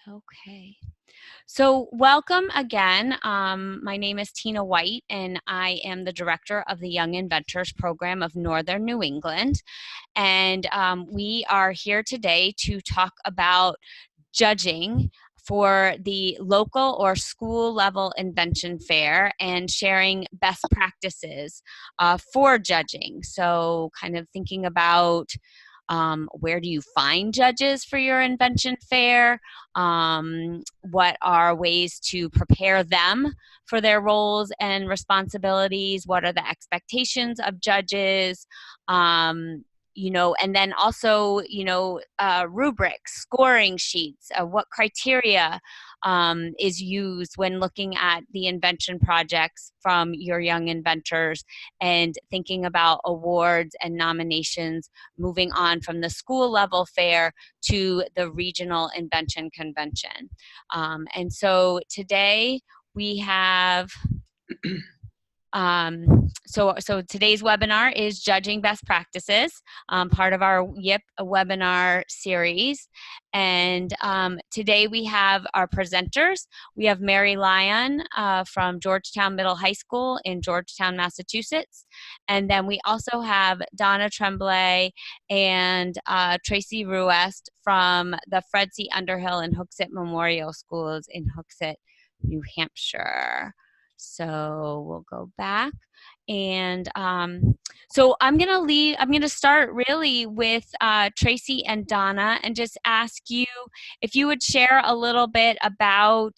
Okay. So welcome again. My name is Tina White, and I am the director of the Young Inventors Program of Northern New England. And we are here today to talk about judging for the local or school level invention fair and sharing best practices for judging. So kind of thinking about where do you find judges for your invention fair? What are ways to prepare them for their roles and responsibilities? What are the expectations of judges? And then also, rubrics, scoring sheets, what criteria is used when looking at the invention projects from your young inventors and thinking about awards and nominations moving on from the school level fair to the regional invention convention. And so today we have so today's webinar is Judging Best Practices, part of our YIP webinar series. And today we have our presenters. We have Mary Lyon from Georgetown Middle High School in Georgetown, Massachusetts. And then we also have Donna Tremblay and Tracey Ruest from the Fred C. Underhill and Hooksett Memorial Schools in Hooksett, New Hampshire. So we'll go back. And so I'm going to start really with Tracey and Donna and just ask you if you would share a little bit about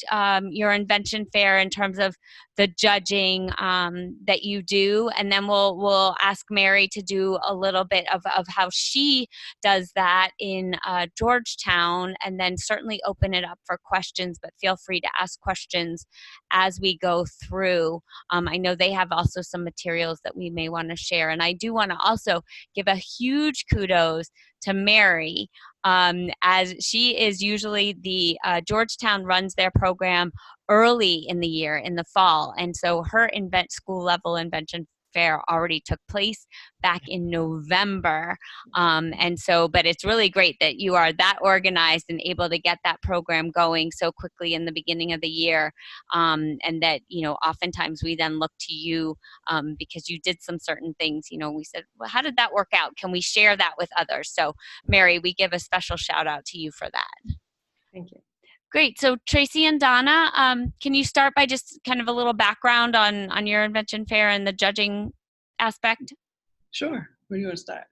your invention fair in terms of the judging that you do. And then we'll ask Mary to do a little bit of how she does that in Georgetown, and then certainly open it up for questions, but feel free to ask questions as we go through. I know they have also some materials that we may want to share. And I do want to also give a huge kudos to Mary, as she is usually Georgetown runs their program early in the year, in the fall. And so her school level invention fair already took place back in November. But it's really great that you are that organized and able to get that program going so quickly in the beginning of the year. And that, oftentimes we then look to you because you did some certain things. We said, well, how did that work out? Can we share that with others? So Mary, we give a special shout out to you for that. Thank you. Great. So Tracey and Donna, can you start by just kind of a little background on your invention fair and the judging aspect? Sure. Where do you want to start?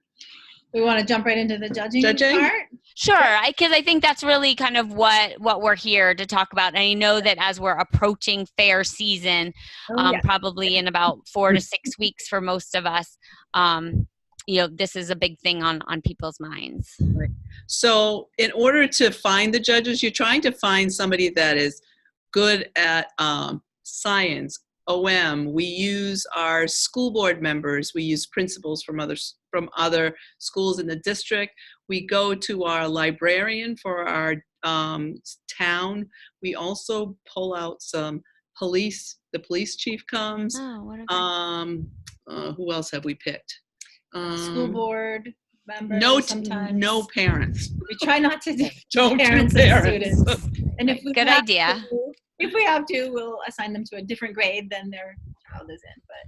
We want to jump right into the judging part? Sure, because I think that's really kind of what we're here to talk about. And I know that as we're approaching fair season, probably in about 4 to 6 weeks for most of us, this is a big thing on people's minds. Right. So in order to find the judges, you're trying to find somebody that is good at science, OM. We use our school board members. We use principals from other schools in the district. We go to our librarian for our town. We also pull out some police. The police chief comes. Who else have we picked? School board members. No parents. We try not to don't parents do parents and students. And if we good idea. If we have to, we'll assign them to a different grade than their child is in. But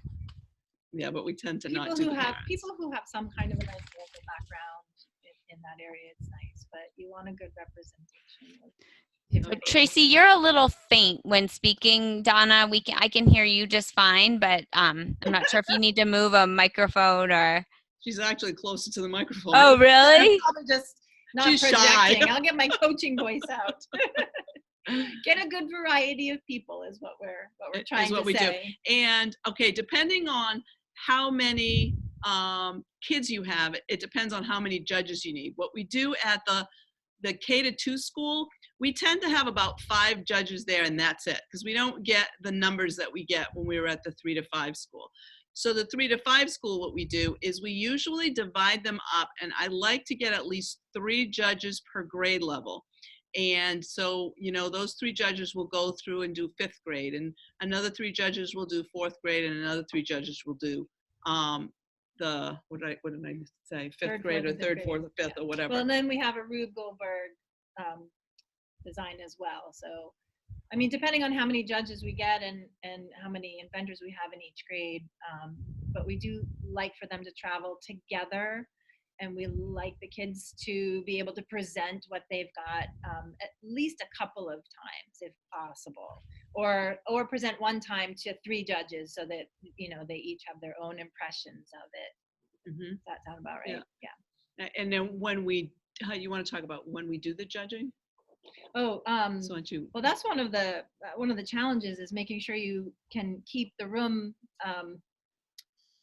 yeah, but we tend to people not do people who have some kind of an local background in that area, it's nice. But you want a good representation. Tracey, you're a little faint when speaking. Donna, I can hear you just fine, but I'm not sure if you need to move a microphone or. She's actually closer to the microphone. Oh, really? Probably just not She's projecting. shy. I'll get my coaching voice out. Get a good variety of people is what we're trying to say. Do. And okay, depending on how many kids you have, it depends on how many judges you need. What we do at the K-2 school, we tend to have about 5 judges there, and that's it, because we don't get the numbers that we get when we were at the 3-5 school. So the 3-5 school, what we do is we usually divide them up, and I like to get at least 3 judges per grade level. And so, those 3 judges will go through and do 5th grade, and another 3 judges will do 4th grade, and another 3 judges will do what did I say? 5th grade or 3rd, 4th, or 5th, or whatever. Well, and then we have a Rube Goldberg design as well. So, I mean, depending on how many judges we get and how many inventors we have in each grade, but we do like for them to travel together, and we like the kids to be able to present what they've got at least a couple of times if possible, or present one time to 3 judges so that, you know, they each have their own impressions of it. Does that sound about right? Yeah. And then when you want to talk about when we do the judging? Oh, So well, that's one of the challenges, is making sure you can keep the room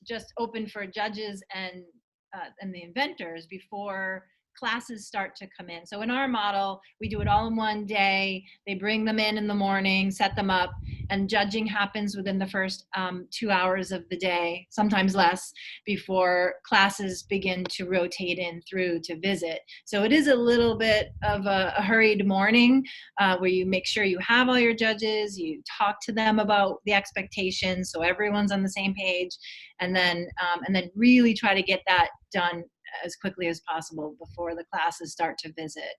just open for judges and the inventors before classes start to come in. So in our model, we do it all in one day. They bring them in the morning, set them up, and judging happens within the first 2 hours of the day, sometimes less, before classes begin to rotate in through to visit. So it is a little bit of a hurried morning where you make sure you have all your judges, you talk to them about the expectations so everyone's on the same page, and then really try to get that done as quickly as possible before the classes start to visit,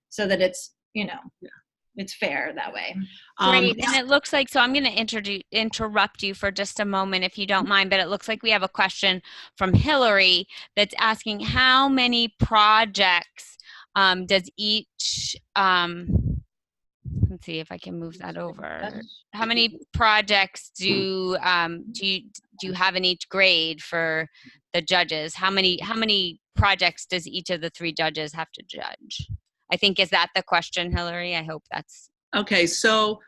so that it's, you know, it's fair that way. Great. And it looks like, so I'm going to interrupt you for just a moment, if you don't mind, but it looks like we have a question from Hillary that's asking, how many projects does each, let's see if I can move that over. How many projects do you have in each grade for the judges? How many projects does each of the 3 judges have to judge? I think, is that the question, Hillary? I hope that's okay. So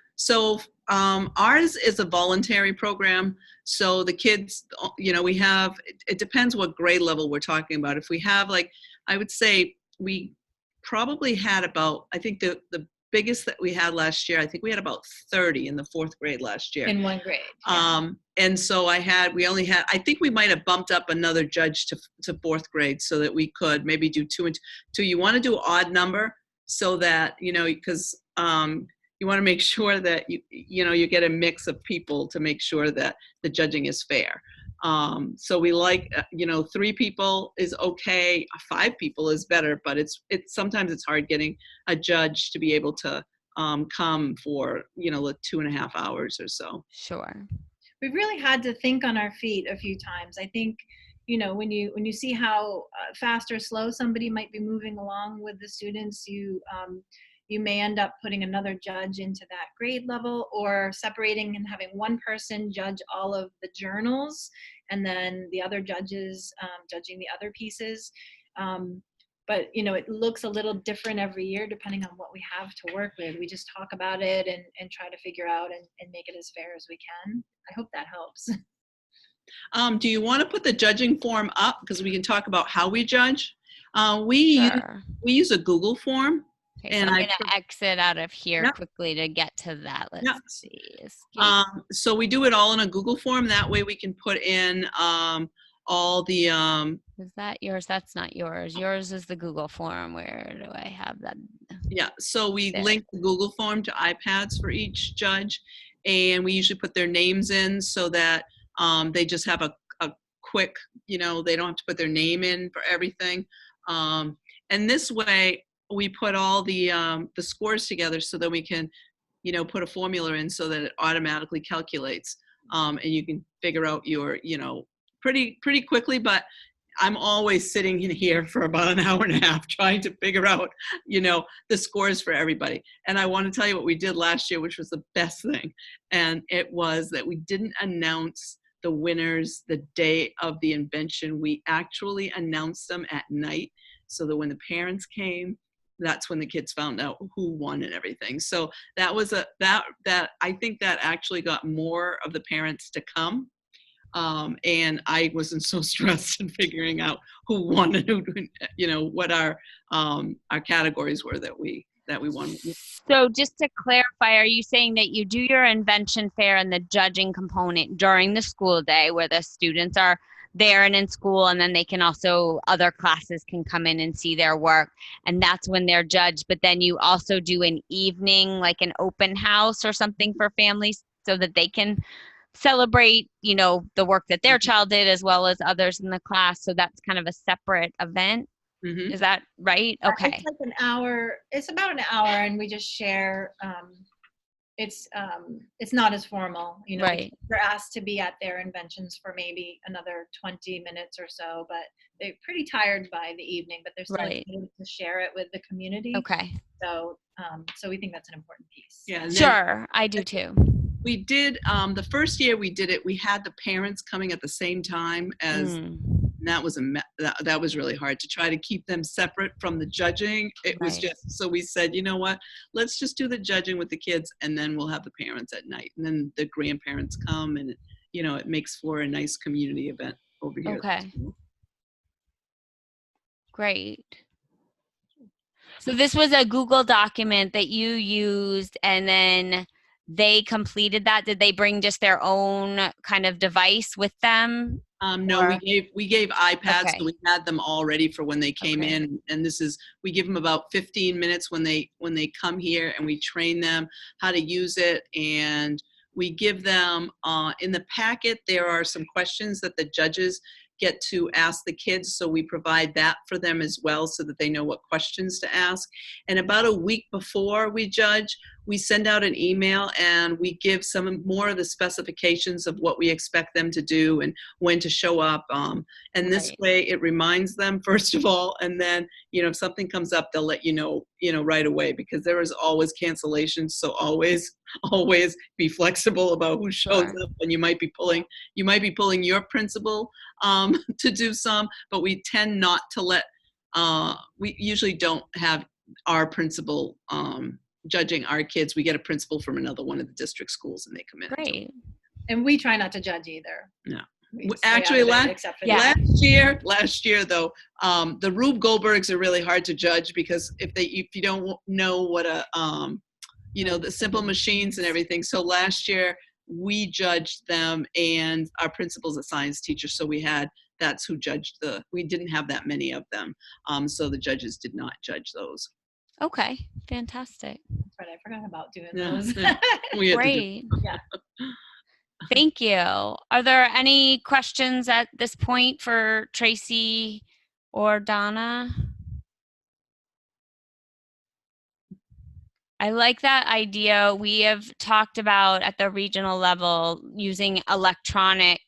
ours is a voluntary program. So the kids, you know, we have, it depends what grade level we're talking about. If we have, like, I would say we probably had about, I think the biggest that we had last year, I think we had about 30 in the 4th grade last year. In 1 grade. Yeah. And so we only had, I think we might have bumped up another judge to 4th grade so that we could maybe do 2 and 2. You want to do odd number so that, you know, because you want to make sure that you get a mix of people to make sure that the judging is fair. So we like, 3 people is okay, 5 people is better, but it's sometimes it's hard getting a judge to be able to come for, 2.5 hours or so. Sure. We've really had to think on our feet a few times. I think, when you see how fast or slow somebody might be moving along with the students, you may end up putting another judge into that grade level, or separating and having one person judge all of the journals and then the other judges judging the other pieces. But, it looks a little different every year depending on what we have to work with. We just talk about it and try to figure out and make it as fair as we can. I hope that helps. Do you want to put the judging form up? Because we can talk about how we judge. We use a Google form. Okay, and so I'm going to exit out of here quickly to get to that. Let's see. So we do it all in a Google form. That way we can put in all the... Is that yours? That's not yours. Yours is the Google form. Where do I have that? Yeah, so we link the Google form to iPads for each judge, and we usually put their names in so that they just have a quick, they don't have to put their name in for everything. And this way, we put all the scores together so that we can, put a formula in so that it automatically calculates, and you can figure out your, pretty quickly. But I'm always sitting in here for about an hour and a half trying to figure out, the scores for everybody. And I want to tell you what we did last year, which was the best thing. And it was that we didn't announce the winners the day of the invention. We actually announced them at night so that when the parents came, that's when the kids found out who won and everything. So that was that I think that actually got more of the parents to come. And I wasn't so stressed in figuring out who won and who, what our categories were that we won. So just to clarify, are you saying that you do your invention fair and the judging component during the school day where the students are there and in school, and then they can also, other classes can come in and see their work, and that's when they're judged, but then you also do an evening, like an open house or something for families so that they can celebrate, the work that their child did as well as others in the class. So that's kind of a separate event. Mhm. Is that right? Okay. It's like an hour. It's about an hour, and we just share. It's not as formal, you know. Right. They're asked to be at their inventions for maybe another 20 minutes or so, but they're pretty tired by the evening. But they're still Right. excited to share it with the community. Okay. So we think that's an important piece. Yeah. And then Sure, I do too. we did, the first year we did it, we had the parents coming at the same time as, Mm, and that was that was really hard to try to keep them separate from the judging. It was Right. just, so we said, you know what, let's just do the judging with the kids, and then we'll have the parents at night, and then the grandparents come, and you know, it makes for a nice community event over here. Okay. Great. So this was a Google document that you used, and then they completed that. Did they bring just their own kind of device with them? No, Or- we gave iPads, Okay. so we had them all ready for when they came Okay. in. And this is, we give them about 15 minutes when they come here, and we train them how to use it. And we give them, in the packet, there are some questions that the judges get to ask the kids. So we provide that for them as well, so that they know what questions to ask. And about a week before we judge, we send out an email, and we give some more of the specifications of what we expect them to do and when to show up. And this Right. way it reminds them, first of all, and then, you know, if something comes up, they'll let you know right away, because there is always cancellations. So always be flexible about who shows Sure. up, and you might be pulling your principal to do some, but we tend not to let, we usually don't have our principal judging our kids. We get a principal from another one of the district schools, and they come in. Great. And we try not to judge either. No. We stay Actually, out of it, except for Yeah. last year though, the Rube Goldbergs are really hard to judge, because if you don't know what a, the simple machines and everything. So last year we judged them, and our principal's a science teacher. So that's who judged we didn't have that many of them. So the judges did not judge those. Okay. Fantastic. That's right. I forgot about doing Yeah. those. We had to do Great. Yeah. Thank you. Are there any questions at this point for Tracey or Donna? I like that idea. We have talked about at the regional level using electronic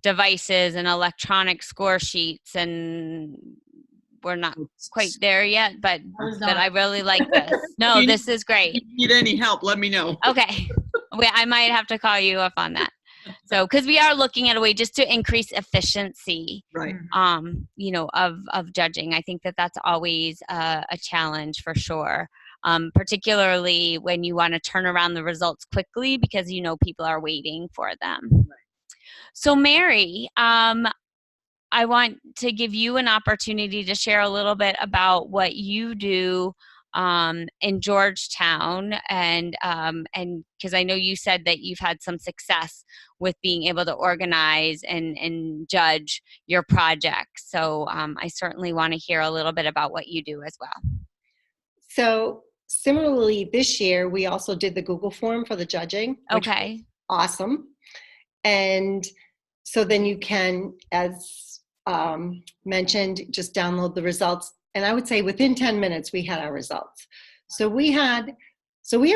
devices and electronic score sheets, and we're not quite there yet, but I really like this. No, this is great. If you need any help, let me know. Okay. I might have to call you up on that. So, because we are looking at a way just to increase efficiency, Right. of judging. I think that that's always a challenge for sure. Particularly when you want to turn around the results quickly, because people are waiting for them. Right. So Mary, I want to give you an opportunity to share a little bit about what you do in Georgetown, and because I know you said that you've had some success with being able to organize and judge your projects. So I certainly want to hear a little bit about what you do as well. So similarly, this year we also did the Google form for the judging. Which Okay. was awesome. And so then you can, as mentioned, just download the results. And I would say within 10 minutes, we had our results. So we have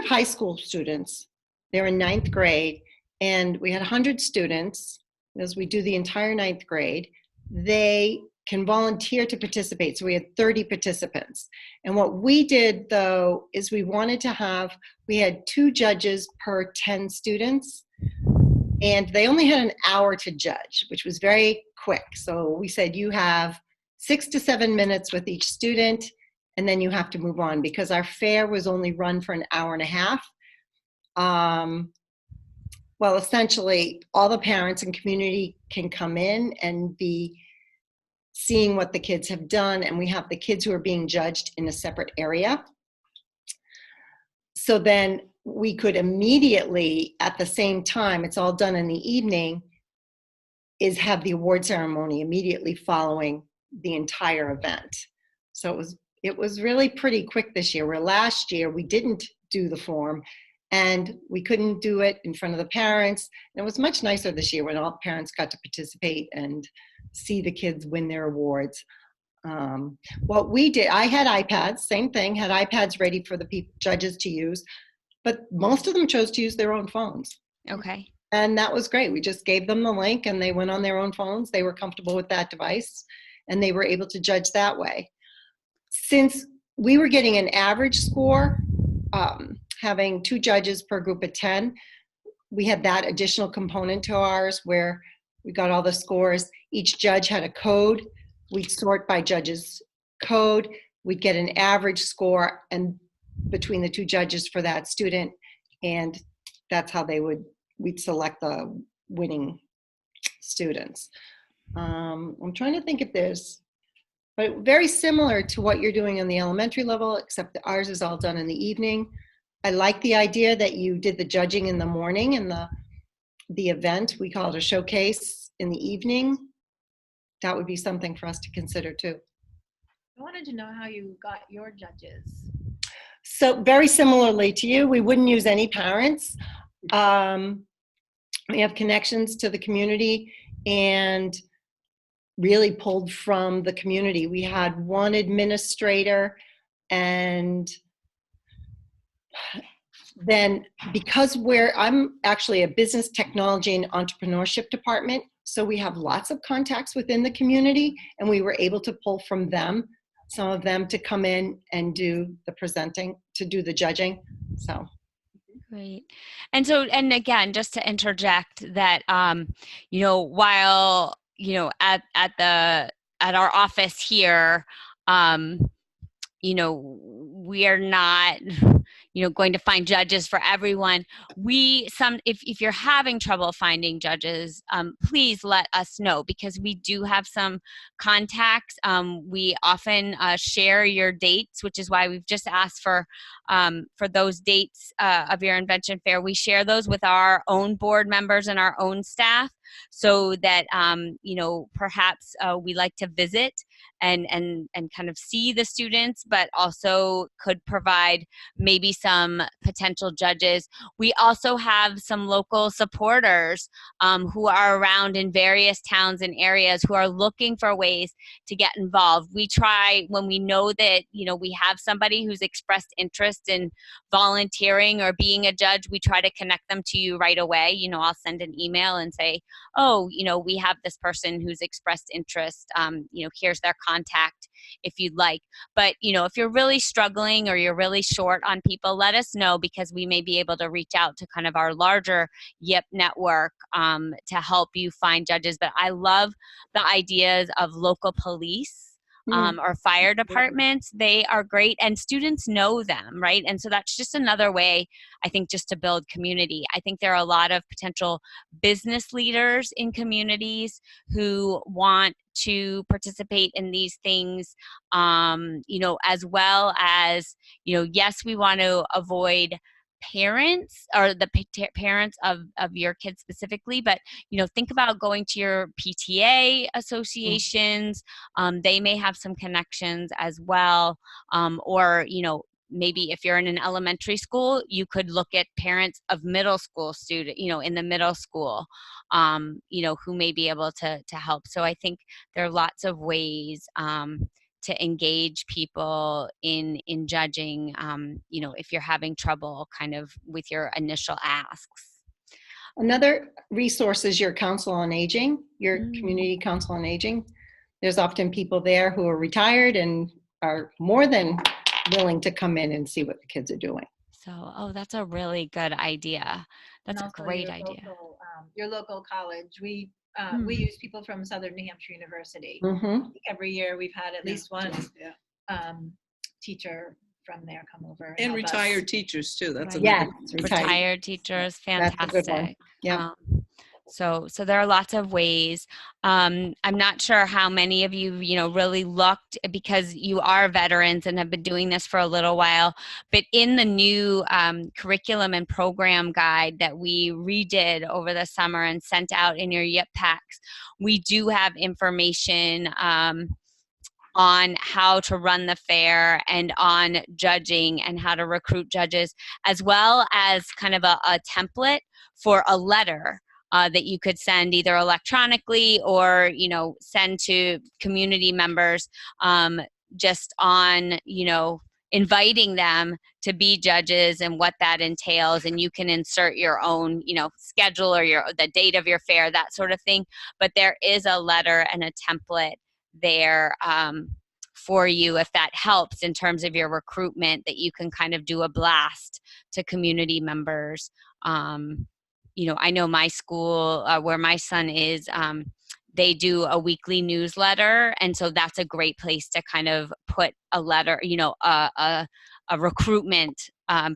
high school students. They're in 9th grade, and we had 100 students. As we do the entire 9th grade, they can volunteer to participate. So we had 30 participants. And what we did, though, is we had 2 judges per 10 students. And they only had an hour to judge, which was very quick. So we said you have 6 to 7 minutes with each student, and then you have to move on, because our fair was only run for an hour and a half. Well, essentially, all the parents and community can come in and be seeing what the kids have done, and we have the kids who are being judged in a separate area. So then we could immediately, at the same time, it's all done in the evening, is have the award ceremony immediately following the entire event. So it was really pretty quick this year, where last year we didn't do the form, and we couldn't do it in front of the parents. And it was much nicer this year when all the parents got to participate and see the kids win their awards. What we did, I had iPads, same thing, had iPads ready for the judges to use, but most of them chose to use their own phones. Okay. And that was great. We just gave them the link and they went on their own phones. They were comfortable with that device and they were able to judge that way. Since we were getting an average score, having 2 judges per group of 10, we had that additional component to ours where we got all the scores. Each judge had a code. We'd sort by judges' code. We'd get an average score and between the 2 judges for that student. And that's how we'd select the winning students. I'm trying to think if there's, but very similar to what you're doing on the elementary level, except that ours is all done in the evening. I like the idea that you did the judging in the morning and the event, we call it a showcase, in the evening. That would be something for us to consider too. I wanted to know how you got your judges. So very similarly to you, we wouldn't use any parents. We have connections to the community and really pulled from the community. We had one administrator, and then because I'm actually a business technology and entrepreneurship department, so we have lots of contacts within the community, and we were able to pull from them, some of them to come in and do the presenting, to do the judging. So Great. And so, and again, just to interject that, while, at our office here, we are not, going to find judges for everyone. If you're having trouble finding judges, please let us know, because we do have some contacts. We often share your dates, which is why we've just asked for those dates of your Invention Fair. We share those with our own board members and our own staff, so that perhaps we like to visit and kind of see the students, but also could provide maybe some potential judges. We also have some local supporters who are around in various towns and areas who are looking for ways to get involved. We try, when we know that we have somebody who's expressed interest in volunteering or being a judge, we try to connect them to you right away. I'll send an email and say, oh, we have this person who's expressed interest. Here's their contact if you'd like. But, if you're really struggling or you're really short on people, let us know, because we may be able to reach out to kind of our larger YIP network to help you find judges. But I love the ideas of local police. Or fire departments. They are great, and students know them, right? And so that's just another way, I think, just to build community. I think there are a lot of potential business leaders in communities who want to participate in these things, as well as, yes, we want to avoid parents or the parents of your kids specifically, but think about going to your PTA associations. They may have some connections as well, or maybe if you're in an elementary school, you could look at parents of middle school student, in the middle school, who may be able to help. So I think there are lots of ways to engage people in judging, if you're having trouble kind of with your initial asks. another resource is your Council on Aging, your Community Council on Aging. There's often people there who are retired and are more than willing to come in and see what the kids are doing. So, that's a really good idea. That's a great idea. Your local college. We use people from Southern New Hampshire University. Every year we've had at least one teacher from there come over. And retired teachers too. That's retired teachers, fantastic. That's a good one. Yeah. So there are lots of ways. I'm not sure how many of you, really looked, because you are veterans and have been doing this for a little while, but in the new curriculum and program guide that we redid over the summer and sent out in your YIP packs, we do have information on how to run the fair and on judging and how to recruit judges, as well as kind of a template for a letter that you could send either electronically or, send to community members, just on, inviting them to be judges and what that entails. And you can insert your own, schedule or the date of your fair, that sort of thing. But there is a letter and a template there for you, if that helps in terms of your recruitment, that you can kind of do a blast to community members. I know my school, where my son is, they do a weekly newsletter, and so that's a great place to kind of put a letter, a recruitment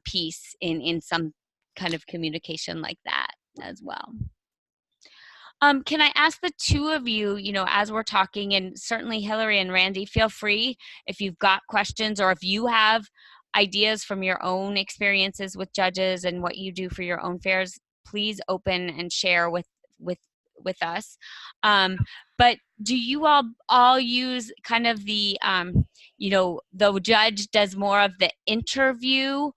piece in some kind of communication like that as well. Can I ask the two of you, as we're talking, and certainly Hillary and Randy, feel free if you've got questions or if you have ideas from your own experiences with judges and what you do for your own fairs, please open and share with us. But do you all use kind of the, the judge does more of the interview,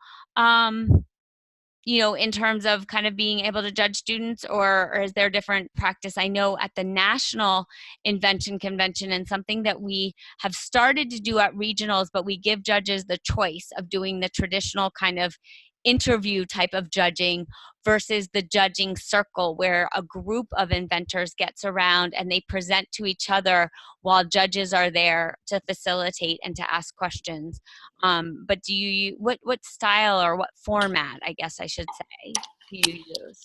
in terms of kind of being able to judge students, or is there different practice? I know at the National Invention Convention, and something that we have started to do at regionals, but we give judges the choice of doing the traditional kind of interview type of judging versus the judging circle, where a group of inventors gets around and they present to each other while judges are there to facilitate and to ask questions. But do you, what style or what format, I guess I should say, do you use?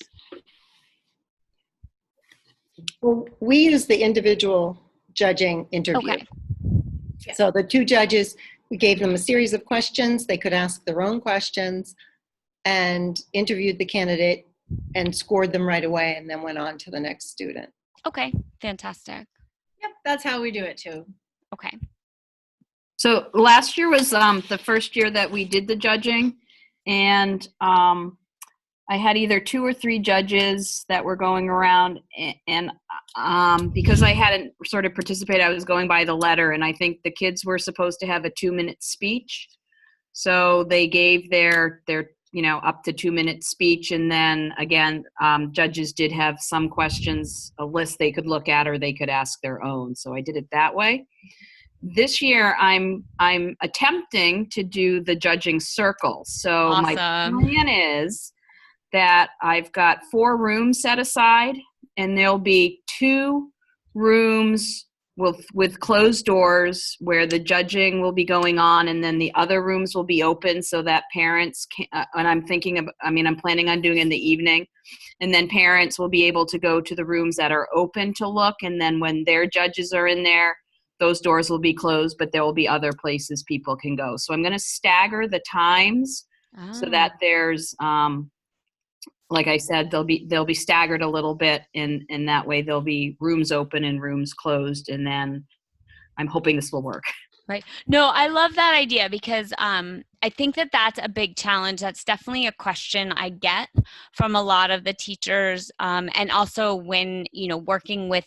Well, we use the individual judging interview. Okay. So the two judges, we gave them a series of questions. They could ask their own questions and interviewed the candidate and scored them right away, and then went on to the next student. Okay, fantastic. Yep, that's how we do it too. Okay. So last year was the first year that we did the judging, and I had either 2 or 3 judges that were going around, and because I hadn't sort of participated, I was going by the letter, and I think the kids were supposed to have a 2-minute speech. So they gave their up to 2-minute speech, and then again, judges did have some questions, a list they could look at, or they could ask their own. So I did it that way. This year, I'm attempting to do the judging circle. So Awesome. My plan is that I've got 4 rooms set aside, and there'll be 2 rooms with closed doors where the judging will be going on, and then the other rooms will be open so that parents can, and I'm planning on doing it in the evening, and then parents will be able to go to the rooms that are open to look, and then when their judges are in there, those doors will be closed, but there will be other places people can go. So I'm going to stagger the times so that there's, like I said, they'll be staggered a little bit, and that way there'll be rooms open and rooms closed, and then I'm hoping this will work. Right. No, I love that idea, because I think that that's a big challenge. That's definitely a question I get from a lot of the teachers, and also when, working with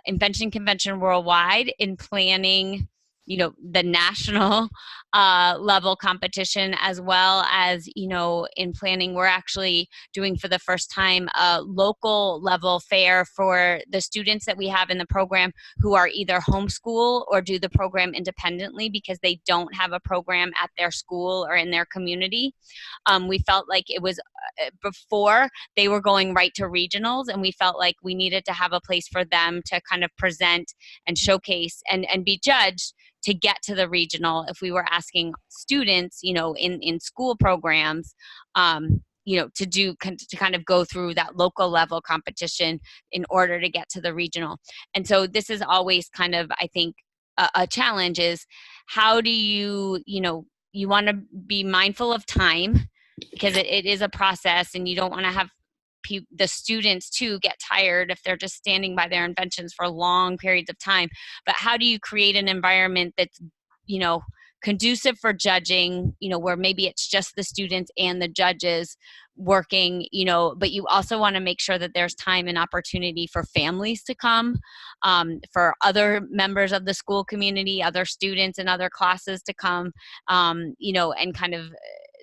Invention Convention Worldwide in planning, the national level competition, as well as, in planning, we're actually doing for the first time a local level fair for the students that we have in the program who are either homeschool or do the program independently because they don't have a program at their school or in their community. We felt like it was before they were going right to regionals, and we felt like we needed to have a place for them to kind of present and showcase and be judged to get to the regional. If we were asking students, in school programs, to kind of go through that local level competition in order to get to the regional. And so this is always kind of, I think, a challenge is how do you want to be mindful of time, because it is a process, and you don't want to have the students too get tired if they're just standing by their inventions for long periods of time. But how do you create an environment that's, conducive for judging, where maybe it's just the students and the judges working, but you also want to make sure that there's time and opportunity for families to come, for other members of the school community, other students in other classes to come, and kind of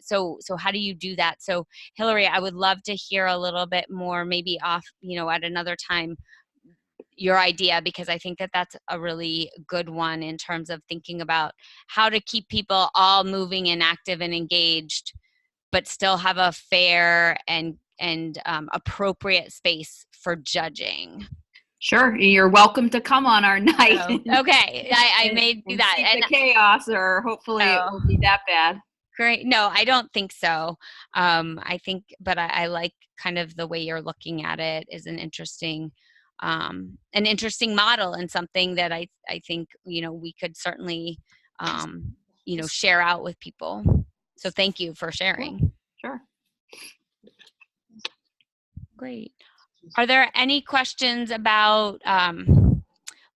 so how do you do that? So Hillary, I would love to hear a little bit more, maybe off, at another time, your idea, because I think that that's a really good one in terms of thinking about how to keep people all moving and active and engaged, but still have a fair and appropriate space for judging. Sure, you're welcome to come on our night. So, okay, I may do that. See the chaos, or hopefully it won't be that bad. Great. No, I don't think so. I think, but I like kind of the way you're looking at it is an interesting model, and something that I think, we could certainly, share out with people. So thank you for sharing. Sure. Great. Are there any questions about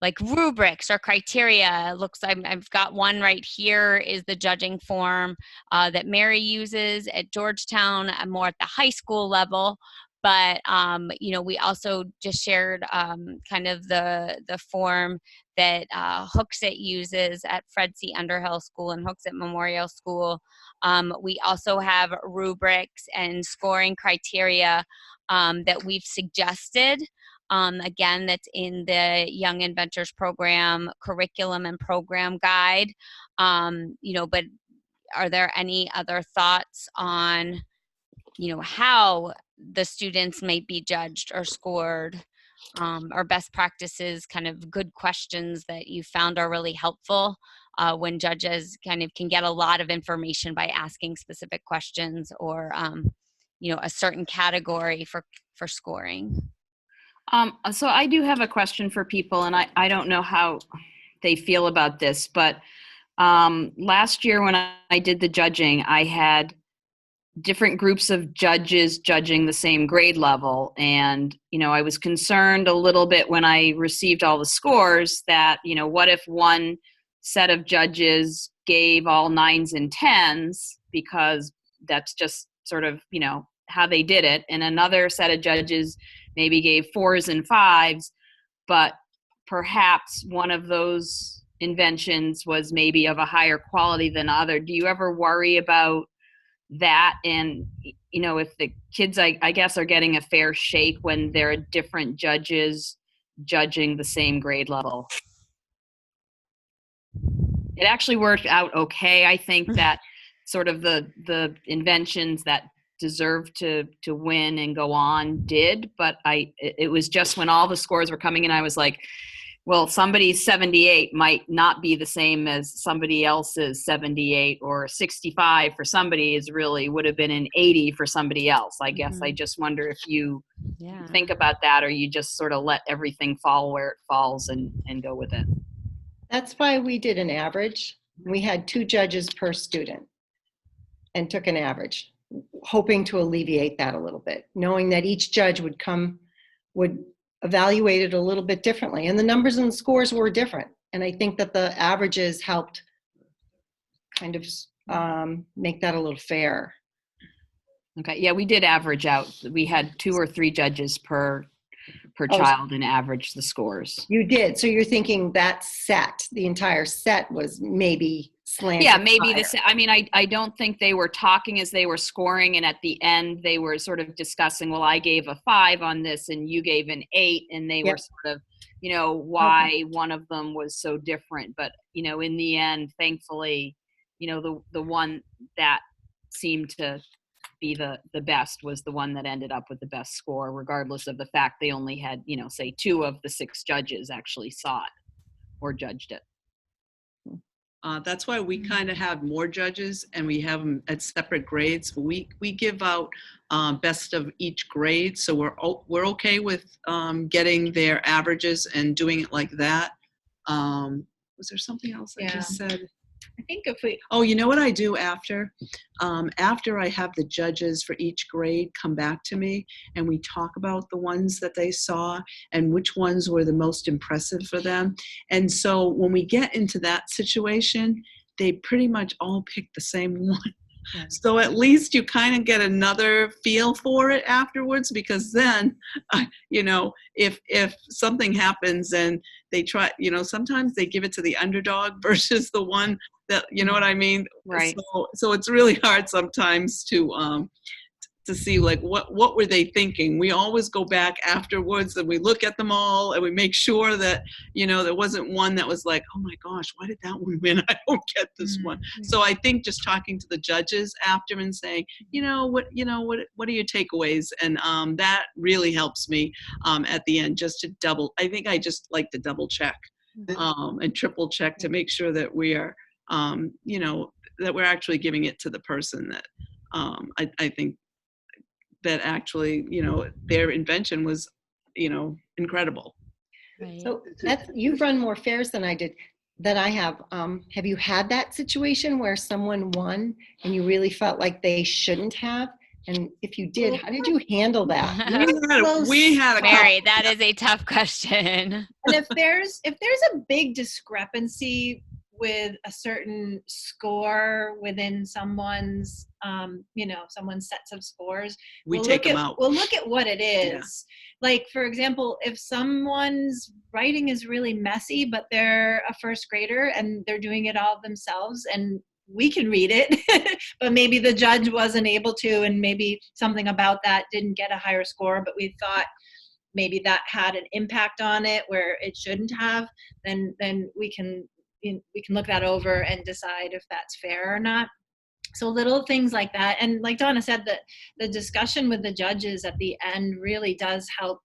like rubrics or criteria? I've got one right here, is the judging form that Mary uses at Georgetown, more at the high school level. But, we also just shared kind of the form that Hooksett uses at Fred C. Underhill School and Hooksett Memorial School. We also have rubrics and scoring criteria that we've suggested. Again, that's in the Young Inventors Program curriculum and program guide. But are there any other thoughts on, how the students may be judged or scored, or best practices, kind of good questions that you found are really helpful when judges kind of can get a lot of information by asking specific questions, or, a certain category for scoring? So I do have a question for people, and I don't know how they feel about this, but last year when I did the judging, I had different groups of judges judging the same grade level. And, I was concerned a little bit when I received all the scores that, what if one set of judges gave all 9s and 10s, because that's just sort of, how they did it. And another set of judges maybe gave 4s and 5s, but perhaps one of those inventions was maybe of a higher quality than other. Do you ever worry about that? And, if the kids, I guess, are getting a fair shake when there are different judges judging the same grade level? It actually worked out okay. I think that sort of the inventions that deserved to win and go on did, but it was just when all the scores were coming in, I was like, well, somebody's 78 might not be the same as somebody else's 78, or 65 for somebody would have been an 80 for somebody else. I guess I just wonder if you think about that, or you just sort of let everything fall where it falls and go with it. That's why we did an average. We had 2 judges per student and took an average, hoping to alleviate that a little bit, knowing that each judge would evaluate it a little bit differently. And the numbers and the scores were different. And I think that the averages helped kind of make that a little fair. Okay. Yeah, we did average out. We had 2 or 3 judges per child and average the scores. You did. So you're thinking that the entire set was maybe slanted. Yeah, maybe I don't think they were talking as they were scoring, and at the end they were sort of discussing, well, I gave a 5 on this and you gave an 8, and they were sort of, why one of them was so different. But, in the end, thankfully, the one that seemed to be the best was the one that ended up with the best score, regardless of the fact they only had, say 2 of the 6 judges actually saw it or judged it. That's why we kind of have more judges, and we have them at separate grades. We give out best of each grade, so we're okay with getting their averages and doing it like that. Was there something else I just said? I think if we... Oh, you know what I do after? After I have the judges for each grade come back to me, and we talk about the ones that they saw and which ones were the most impressive for them. And so when we get into that situation, they pretty much all pick the same one. So at least you kind of get another feel for it afterwards, because then, if something happens and they try, sometimes they give it to the underdog versus the one That, you know what I mean? Right. So it's really hard sometimes to see like what were they thinking. We always go back afterwards and we look at them all and we make sure that, you know, there wasn't one that was like, oh my gosh, why did that one win? I don't get this one. So I think just talking to the judges after and saying, what are your takeaways? And that really helps me at the end, just to I think I just like to double check and triple check to make sure that we are, that we're actually giving it to the person that I think that actually, their invention was, incredible. Right. So you've run more fairs than I have. Have you had that situation where someone won and you really felt like they shouldn't have? And if you did, how did you handle that? We had a Mary, that is a tough question. And if there's a big discrepancy with a certain score within someone's someone's sets of scores, we'll take them out. We'll look at what it is. Like, for example, if someone's writing is really messy, but they're a first grader and they're doing it all themselves and we can read it, but maybe the judge wasn't able to, and maybe something about that didn't get a higher score, but we thought maybe that had an impact on it where it shouldn't have, then we can look that over and decide if that's fair or not. So little things like that. And like Donna said, that the discussion with the judges at the end really does help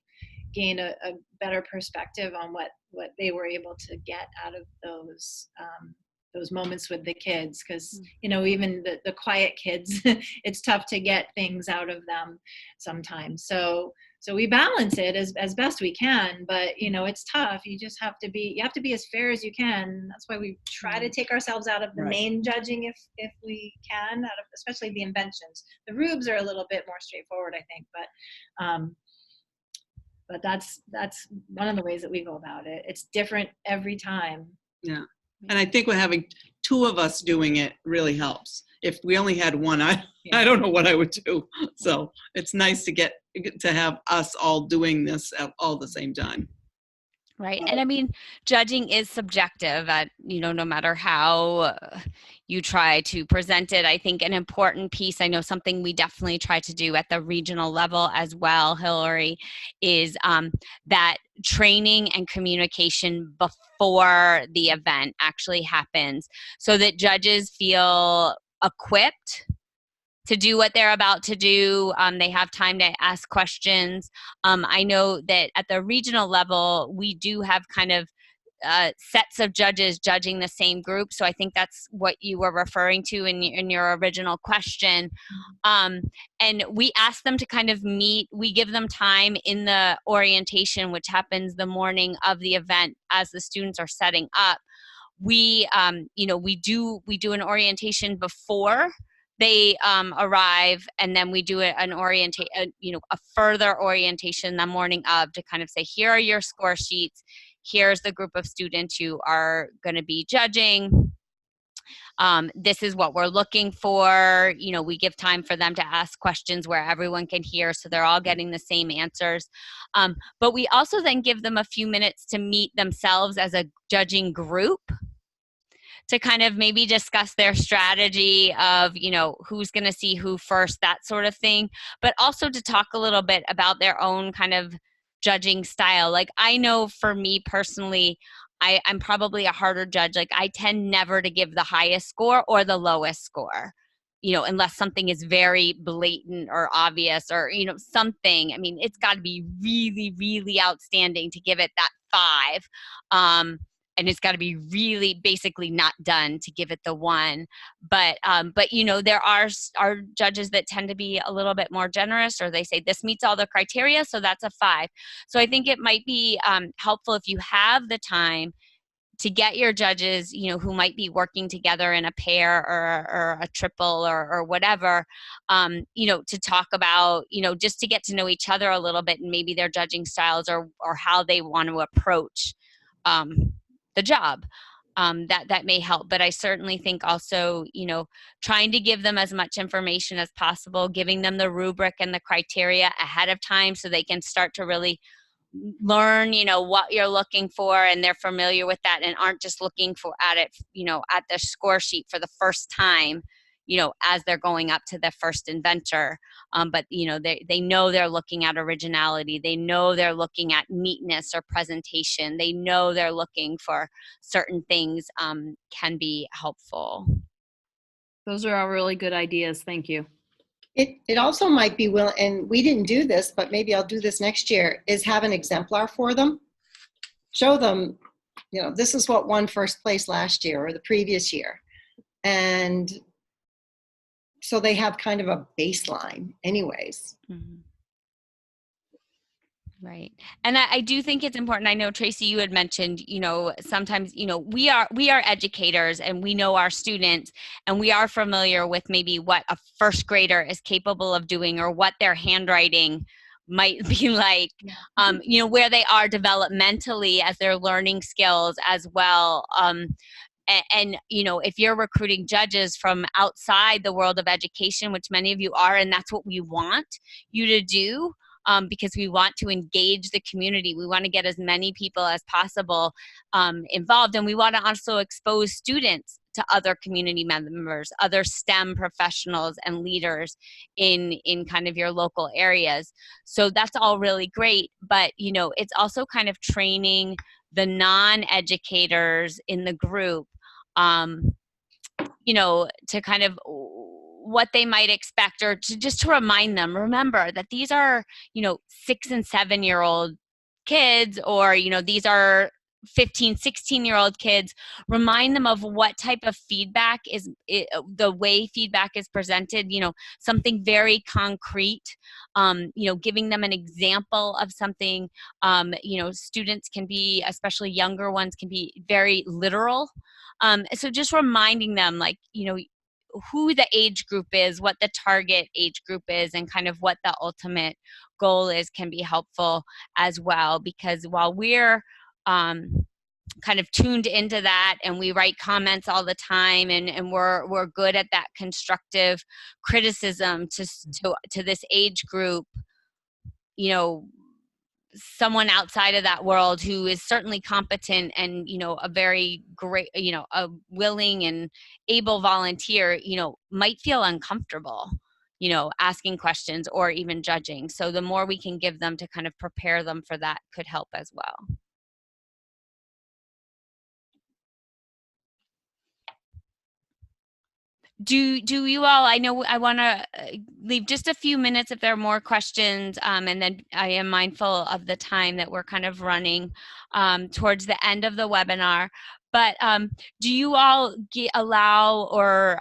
gain a better perspective on what they were able to get out of those moments with the kids. Because, even the quiet kids, it's tough to get things out of them sometimes. So we balance it as best we can, but it's tough. You have to be as fair as you can. That's why we try to take ourselves out of the main judging if we can, especially the inventions. The rubes are a little bit more straightforward, I think, but that's one of the ways that we go about it. It's different every time. Yeah. And I think having two of us doing it really helps. If we only had one, I don't know what I would do. So it's nice to have us all doing this at all the same time. Right. And I mean, judging is subjective no matter how you try to present it. I think an important piece, I know something we definitely try to do at the regional level as well, Hillary, is that training and communication before the event actually happens so that judges feel equipped to do what they're about to do. They have time to ask questions. I know that at the regional level, we do have kind of sets of judges judging the same group. So I think that's what you were referring to in your original question. And we ask them to kind of meet. We give them time in the orientation, which happens the morning of the event as the students are setting up. We do an orientation before they arrive, and then we do a further orientation the morning of to kind of say, here are your score sheets. Here's the group of students who are going to be judging. This is what we're looking for. We give time for them to ask questions where everyone can hear, so they're all getting the same answers. But we also then give them a few minutes to meet themselves as a judging group, to kind of maybe discuss their strategy of, who's going to see who first, that sort of thing, but also to talk a little bit about their own kind of judging style. Like, I know for me personally, I'm probably a harder judge. Like, I tend never to give the highest score or the lowest score, unless something is very blatant or obvious or, something. I mean, it's got to be really, really outstanding to give it that 5. And it's got to be really basically not done to give it the 1. But there are judges that tend to be a little bit more generous, or they say this meets all the criteria, so that's a 5. So I think it might be helpful if you have the time to get your judges, who might be working together in a pair or a triple or whatever, to talk about, just to get to know each other a little bit, and maybe their judging styles or how they want to approach the job. That may help. But I certainly think also, trying to give them as much information as possible, giving them the rubric and the criteria ahead of time so they can start to really learn, what you're looking for, and they're familiar with that and aren't just looking at it, at the score sheet for the first time, as they're going up to their first inventor. But, they know they're looking at originality. They know they're looking at neatness or presentation. They know they're looking for certain things can be helpful. Those are all really good ideas. Thank you. It also might be and we didn't do this, but maybe I'll do this next year, is have an exemplar for them. Show them, this is what won first place last year or the previous year. And so they have kind of a baseline anyways. Mm-hmm. Right. And I do think it's important. I know, Tracey, you had mentioned, sometimes, we are educators and we know our students and we are familiar with maybe what a first grader is capable of doing or what their handwriting might be like, where they are developmentally as they're learning skills as well. And if you're recruiting judges from outside the world of education, which many of you are, and that's what we want you to do, because we want to engage the community. We want to get as many people as possible involved, and we want to also expose students to other community members, other STEM professionals and leaders in kind of your local areas. So that's all really great, but it's also kind of training the non-educators in the group, to kind of what they might expect, or to remind them, remember that these are, 6 and 7 year old kids, or, these are 15, 16-year-old kids. Remind them of what type of feedback is, the way feedback is presented, something very concrete, giving them an example of something. Students can be, especially younger ones, can be very literal. So just reminding them, like, who the age group is, what the target age group is, and kind of what the ultimate goal is can be helpful as well. Because while we're kind of tuned into that and we write comments all the time and we're good at that constructive criticism to this age group, someone outside of that world who is certainly competent and, a very great, a willing and able volunteer, might feel uncomfortable, asking questions or even judging. So the more we can give them to kind of prepare them for that could help as well. Do you all, I know I want to leave just a few minutes if there are more questions, and then I am mindful of the time that we're kind of running towards the end of the webinar, but do you all allow or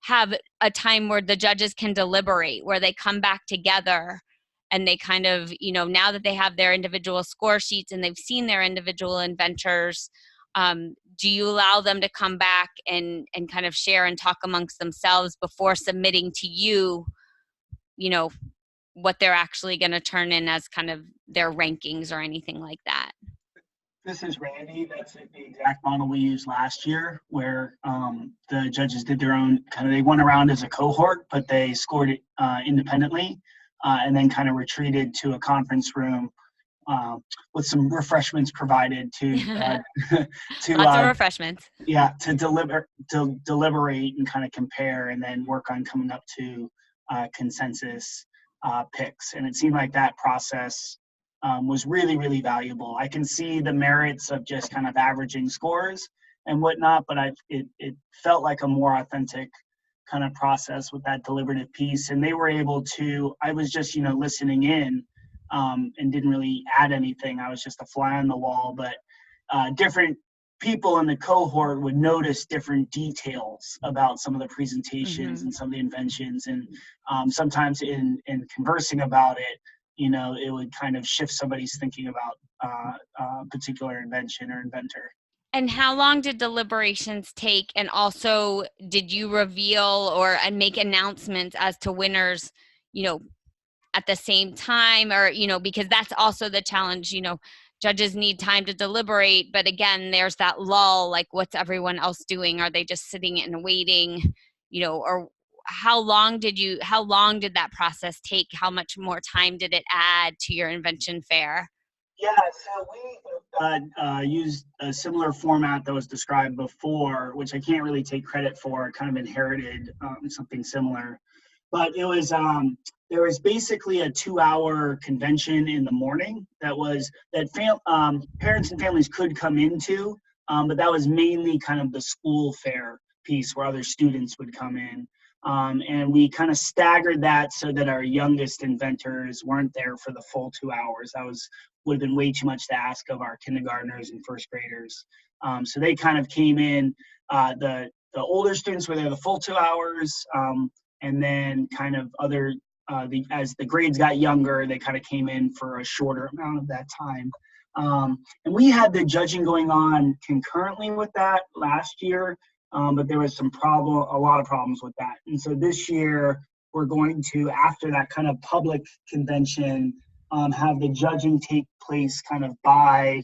have a time where the judges can deliberate, where they come back together and they kind of, now that they have their individual score sheets and they've seen their individual inventors, do you allow them to come back and kind of share and talk amongst themselves before submitting to you, what they're actually going to turn in as kind of their rankings or anything like that? This is Randy. That's the exact model we used last year, where the judges did their own they went around as a cohort, but they scored it independently, and then kind of retreated to a conference room with some refreshments provided to lots of refreshments. Yeah, to deliberate and kind of compare, and then work on coming up to consensus picks. And it seemed like that process was really, really valuable. I can see the merits of just kind of averaging scores and whatnot, but it felt like a more authentic kind of process with that deliberative piece. And they were able to, I was just, listening in and didn't really add anything. I was just a fly on the wall, but different people in the cohort would notice different details about some of the presentations and some of the inventions. And sometimes in conversing about it, it would kind of shift somebody's thinking about a particular invention or inventor. And how long did deliberations take? And also, did you reveal and make announcements as to winners, at the same time? Or, because that's also the challenge, judges need time to deliberate. But again, there's that lull, like what's everyone else doing? Are they just sitting and waiting, or how long did that process take? How much more time did it add to your Invention Fair? Yeah, so we used a similar format that was described before, which I can't really take credit for. Kind of inherited something similar, but it was there was basically a 2-hour convention in the morning that parents and families could come into, but that was mainly kind of the school fair piece where other students would come in. And we kind of staggered that so that our youngest inventors weren't there for the full 2 hours. Would have been way too much to ask of our kindergartners and first graders. So they kind of came in. The older students were there the full 2 hours, and then kind of as the grades got younger, they kind of came in for a shorter amount of that time. And we had the judging going on concurrently with that last year, but there was a lot of problems with that. And so this year, we're going to, after that kind of public convention, have the judging take place kind of by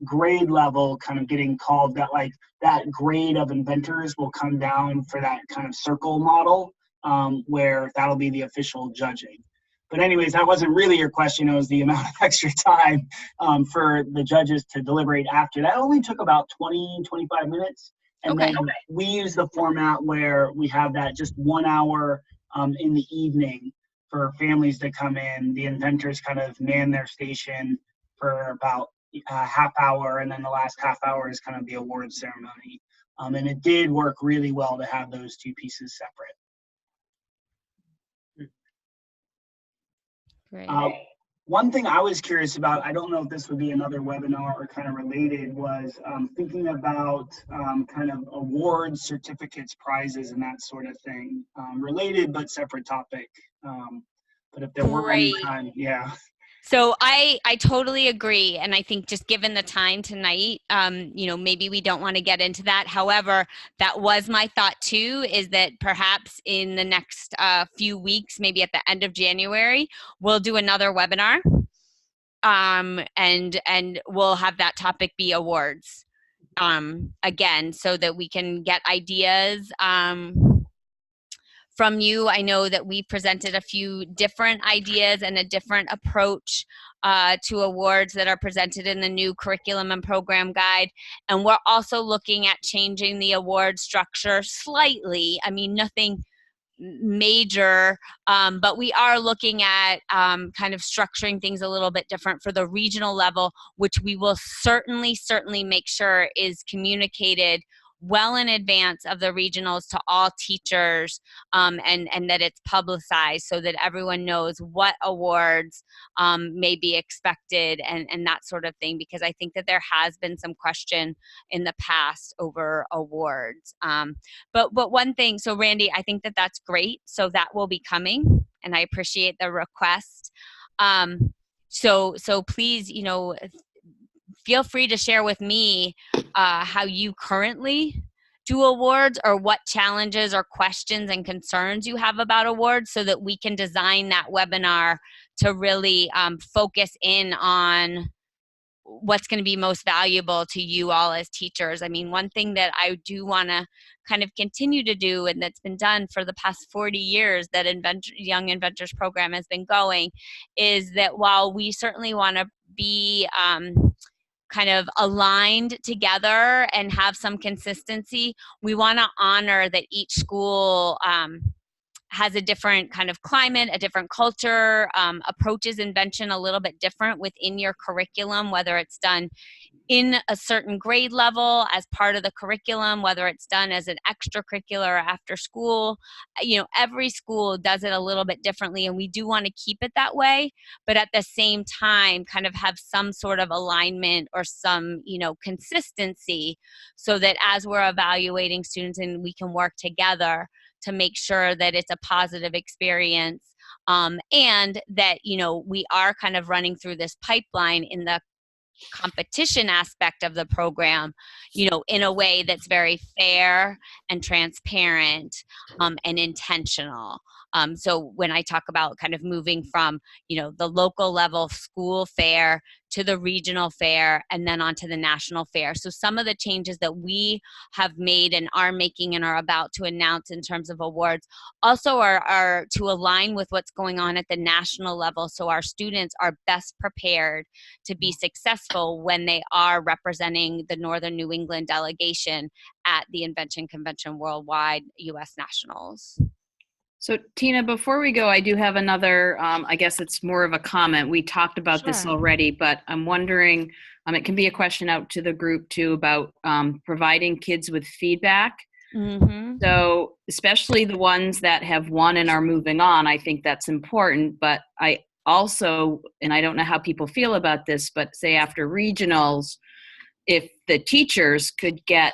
grade level, kind of getting called that grade of inventors will come down for that kind of circle model, where that'll be the official judging. But anyways, that wasn't really your question. It was the amount of extra time for the judges to deliberate after. That only took about 20, 25 minutes. And then we use the format where we have that just 1 hour in the evening for families to come in. The inventors kind of man their station for about a half hour, and then the last half hour is kind of the award ceremony. And it did work really well to have those two pieces separate. Great. One thing I was curious about, I don't know if this would be another webinar or kind of related, was thinking about kind of awards, certificates, prizes, and that sort of thing. Related but separate topic. But if there were any time, yeah. So I totally agree. And I think just given the time tonight, maybe we don't want to get into that. However, that was my thought too, is that perhaps in the next few weeks, maybe at the end of January, we'll do another webinar. And we'll have that topic be awards again, so that we can get ideas from you. I know that we presented a few different ideas and a different approach to awards that are presented in the new curriculum and program guide. And we're also looking at changing the award structure slightly. I mean, nothing major, but we are looking at kind of structuring things a little bit different for the regional level, which we will certainly make sure is communicated well in advance of the regionals to all teachers, and that it's publicized so that everyone knows what awards may be expected and that sort of thing, because I think that there has been some question in the past over awards. But one thing, so Randy, I think that that's great. So that will be coming, and I appreciate the request. So please, feel free to share with me how you currently do awards, or what challenges or questions and concerns you have about awards, so that we can design that webinar to really focus in on what's going to be most valuable to you all as teachers. I mean, one thing that I do want to kind of continue to do, and that's been done for the past 40 years that Young Inventors Program has been going, is that while we certainly want to be kind of aligned together and have some consistency, we want to honor that each school has a different kind of climate, a different culture, approaches invention a little bit different within your curriculum, whether it's done in a certain grade level as part of the curriculum, whether it's done as an extracurricular or after school. Every school does it a little bit differently, and we do want to keep it that way, but at the same time kind of have some sort of alignment or some, consistency, so that as we're evaluating students, and we can work together to make sure that it's a positive experience, and that, we are kind of running through this pipeline in the competition aspect of the program, in a way that's very fair and transparent, and intentional. So when I talk about kind of moving from, the local level school fair to the regional fair, and then on to the national fair. So some of the changes that we have made and are making and are about to announce in terms of awards also are to align with what's going on at the national level, so our students are best prepared to be successful when they are representing the Northern New England delegation at the Invention Convention Worldwide U.S. Nationals. So Tina, before we go, I do have another, I guess it's more of a comment. We talked about this Sure. already, but I'm wondering, it can be a question out to the group too about providing kids with feedback. Mm-hmm. So especially the ones that have won and are moving on, I think that's important. But I also, and I don't know how people feel about this, but say after regionals, if the teachers could get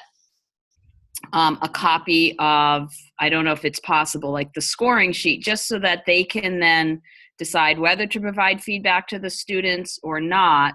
a copy of, I don't know if it's possible, like the scoring sheet, just so that they can then decide whether to provide feedback to the students or not.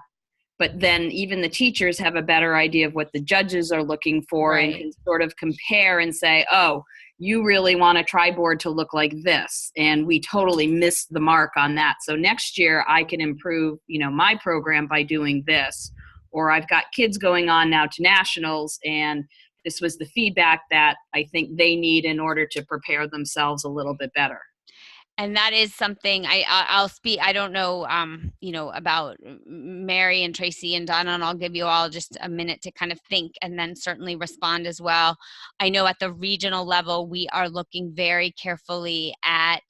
But then even the teachers have a better idea of what the judges are looking for, Right. and can sort of compare and say, oh, you really want a tri-board to look like this, and we totally missed the mark on that. So next year I can improve, my program by doing this. Or I've got kids going on now to nationals, and this was the feedback that I think they need in order to prepare themselves a little bit better. And that is something I'll speak. I don't know, about Mary and Tracey and Donna, and I'll give you all just a minute to kind of think and then certainly respond as well. I know at the regional level, we are looking very carefully at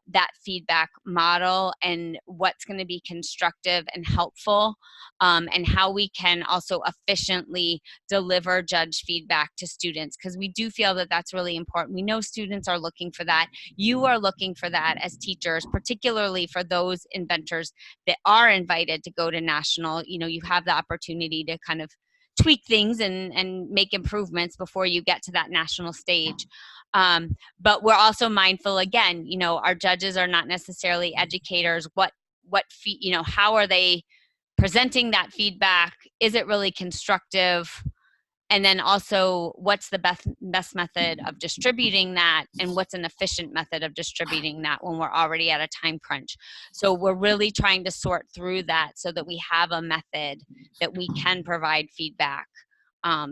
that feedback model and what's going to be constructive and helpful, and how we can also efficiently deliver judge feedback to students, because we do feel that that's really important. We know students are looking for that. You are looking for that as teachers, particularly for those inventors that are invited to go to national. You have the opportunity to kind of tweak things and make improvements before you get to that national stage. But we're also mindful, again, our judges are not necessarily educators. How are they presenting that feedback? Is it really constructive? And then also, what's the best method of distributing that, and what's an efficient method of distributing that when we're already at a time crunch? So we're really trying to sort through that so that we have a method that we can provide feedback,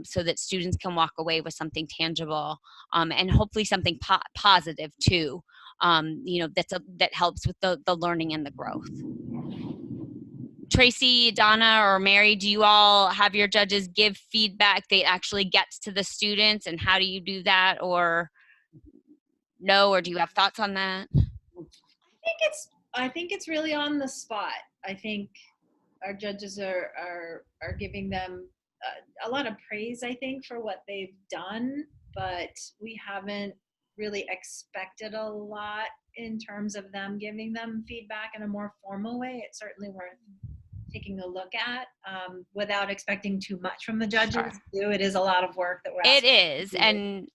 so that students can walk away with something tangible, and hopefully something positive too, that helps with the learning and the growth. Tracey, Donna, or Mary, do you all have your judges give feedback that actually gets to the students, and how do you do that? Or no, or do you have thoughts on that? I think it's really on the spot. I think our judges are giving them a lot of praise, I think, for what they've done, but we haven't really expected a lot in terms of them giving them feedback in a more formal way. It's certainly worth taking a look at, without expecting too much from the judges. Sure. It is a lot of work that we're It is, and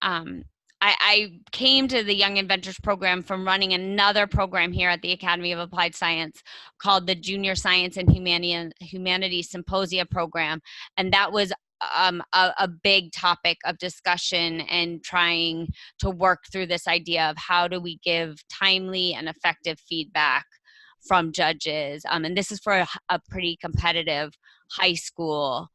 I came to the Young Inventors Program from running another program here at the Academy of Applied Science called the Junior Science and Humanities Symposia Program, and that was a big topic of discussion and trying to work through this idea of how do we give timely and effective feedback from judges, and this is for a pretty competitive high school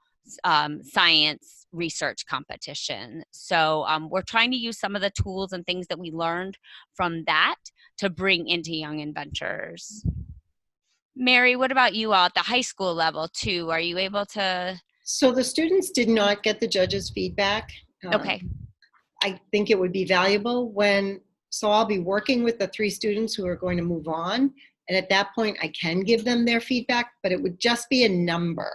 science research competition. So we're trying to use some of the tools and things that we learned from that to bring into Young Inventors. Mary, what about you all at the high school level too? Are you able to? So the students did not get the judges' feedback. Okay. I think it would be valuable so I'll be working with the 3 students who are going to move on. And at that point, I can give them their feedback, but it would just be a number.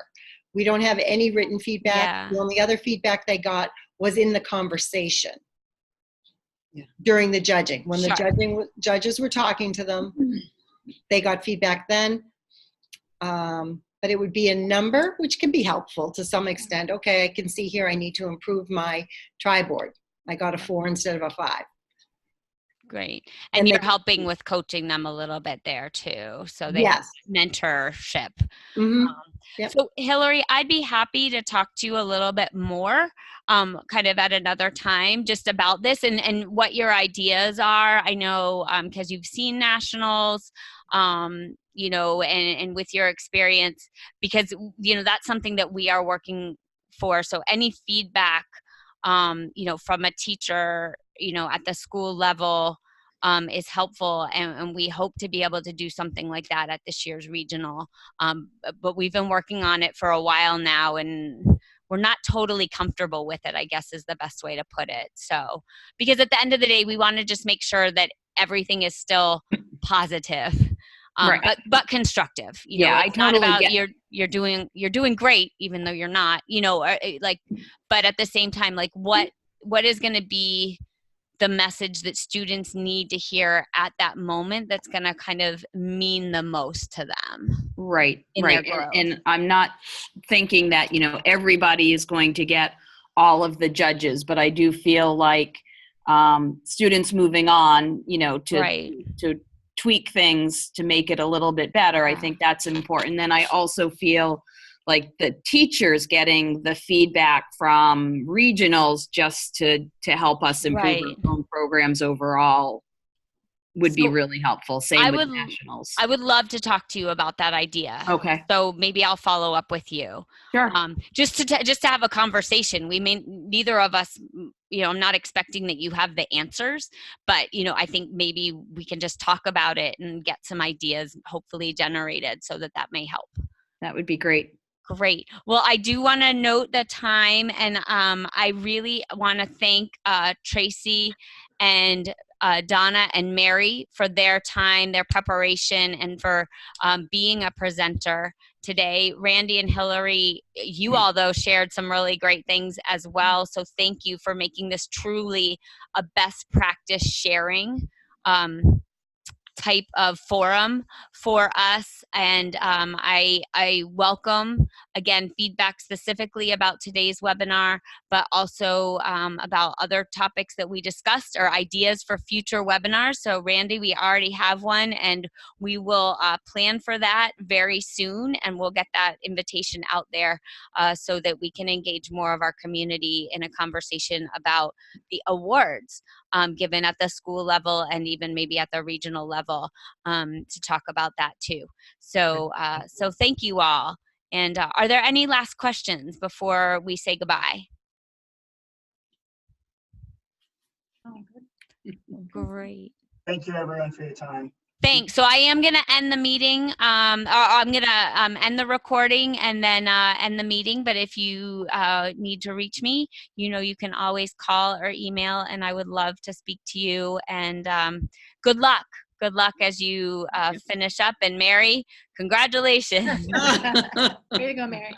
We don't have any written feedback. Yeah. The only other feedback they got was in the conversation during the judging. When Sure. the judges were talking to them, they got feedback then. But it would be a number, which can be helpful to some extent. Okay, I can see here I need to improve my tri-board. I got a 4 instead of a 5. Great. And you're helping with coaching them a little bit there too. So they have mentorship. Mm-hmm. Yep. So Hillary, I'd be happy to talk to you a little bit more, kind of at another time, just about this and what your ideas are. I know, because you've seen nationals, and with your experience, because, that's something that we are working for. So any feedback, from a teacher, at the school level, is helpful, and we hope to be able to do something like that at this year's regional. But we've been working on it for a while now, and we're not totally comfortable with it, I guess is the best way to put it. So, because at the end of the day, we want to just make sure that everything is still positive, Right. but constructive. Yeah, it's I totally not about get- you're doing great, even though you're not. But at the same time, like what is going to be the message that students need to hear at that moment that's going to kind of mean the most to them. Right, in right. their growth. And I'm not thinking that, everybody is going to get all of the judges, but I do feel like students moving on, to tweak things to make it a little bit better. I think that's important. Then I also feel like the teachers getting the feedback from regionals just to help us improve our own programs overall would be really helpful. Same with nationals. I would love to talk to you about that idea. Okay. So maybe I'll follow up with you. Sure. Just to have a conversation. Neither of us, I'm not expecting that you have the answers, but I think maybe we can just talk about it and get some ideas hopefully generated so that may help. That would be great. Great. Well, I do want to note the time, and I really want to thank Tracey and Donna and Mary for their time, their preparation, and for being a presenter today. Randy and Hillary, you all though shared some really great things as well. So thank you for making this truly a best practice sharing type of forum for us. And I welcome, again, feedback specifically about today's webinar, but also about other topics that we discussed or ideas for future webinars. So Randy, we already have one, and we will plan for that very soon, and we'll get that invitation out there so that we can engage more of our community in a conversation about the awards given at the school level and even maybe at the regional level to talk about that too. So, so thank you all. And are there any last questions before we say goodbye? Great. Thank you everyone for your time. Thanks. So I am going to end the meeting, or I'm going to end the recording and then end the meeting. But if you need to reach me, you can always call or email, and I would love to speak to you. And good luck. Good luck as you finish up. And Mary, congratulations. Way to go, Mary.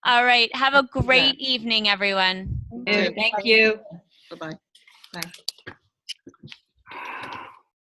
All right. Have a great evening, everyone. Thank you. Bye-bye. Bye.